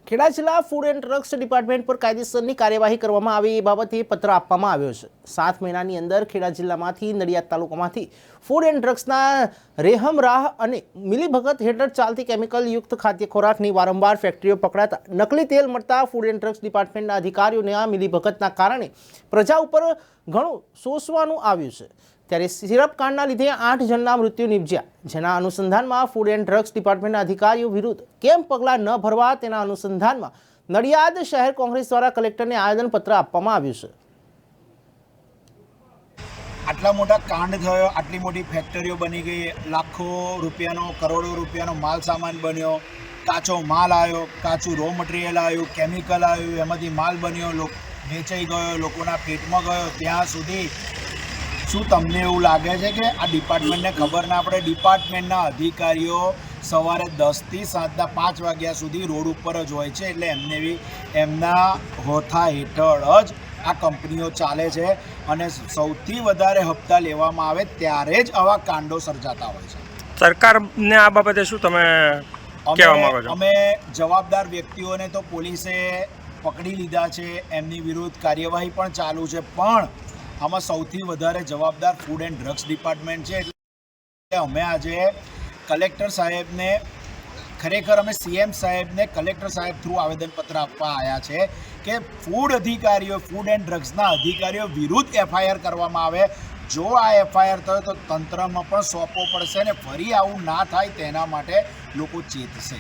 ખેડા જિલ્લા food and drugs department પર કાયદેસરની કાર્યવાહી કરવામાં આવી એ બાબતે પત્ર આપવામાં આવ્યો છે। 7 મહિનાની અંદર ખેડા જિલ્લામાંથી નડિયાદ તાલુકામાંથી ફૂડ એન્ડ ડ્રગ્સના રેહમ રાહ અને મિલીભગત હેઠળ ચાલતી કેમિકલ યુક્ત ખાદ્ય ખોરાકની વારંવાર ફેક્ટરીઓ પકડાતા નકલી તેલ મળતા ફૂડ એન્ડ ડ્રગ્સ ડિપાર્ટમેન્ટના અધિકારીઓને આ મિલીભગતના કારણે પ્રજા ઉપર ઘણું સોસવાનું આવ્યું છે। ત્યારે સિરપ કાંડના લીધે 8 જણના મૃત્યુ નિપજ્યા, જેના અનુસંધાનમાં ફૂડ એન્ડ ડ્રગ્સ ડિપાર્ટમેન્ટના અધિકારીઓ વિરુદ્ધ કેમ પગલાં ન ભરવા તેના અનુસંધાનમાં નડિયાદ શહેર કોંગ્રેસ દ્વારા કલેક્ટરને આવેદનપત્ર આપવામાં આવ્યું છે। આટલા મોટા કાંડ થયો, આટલી મોટી ફેક્ટરીઓ બની ગઈ, લાખો રૂપિયાનો કરોડો રૂપિયાનો માલ સામાન બન્યો, કાચો માલ આવ્યો, કાચું રો મટીરિયલ આવ્યું, કેમિકલ આવ્યું, એમાંથી માલ બન્યો, વેચાઈ ગયો, લોકોના પેટમાં ગયો। ત્યાં સુધી શું તમને એવું લાગે છે કે આ ડિપાર્ટમેન્ટને ખબર ના પડે? ડિપાર્ટમેન્ટના અધિકારીઓ સવારે 10 થી સાંજના 5 વાગ્યા સુધી રોડ ઉપર જ હોય છે, એટલે એમને બી એમના હોથા હેઠળ જ આ કંપનીઓ ચાલે છે અને સૌથી વધારે હપ્તા લેવામાં આવે ત્યારે જ આવા કાંડો સર્જાતા હોય છે। સરકારને આ બાબતે શું તમે કહેવા માંગો છો? અમે જવાબદાર વ્યક્તિઓને તો પોલીસે પકડી લીધા છે, એમની વિરુદ્ધ કાર્યવાહી પણ ચાલુ છે, પણ આમાં સૌથી વધારે જવાબદાર ફૂડ એન્ડ ડ્રગ્સ ડિપાર્ટમેન્ટ છે। એટલે અમે આજે કલેક્ટર સાહેબને, ખરેખર અમે સીએમ સાહેબને કલેક્ટર સાહેબ થ્રુ આવેદનપત્ર આપવા આવ્યા છે કે ફૂડ અધિકારીઓ, ફૂડ એન્ડ ડ્રગ્સના અધિકારીઓ વિરુદ્ધ એફઆઈઆર કરવામાં આવે। જો આ એફઆઈઆર થયો તો તંત્રમાં પણ સોંપવો પડશે ને ફરી આવું ના થાય તેના માટે લોકો ચેતશે।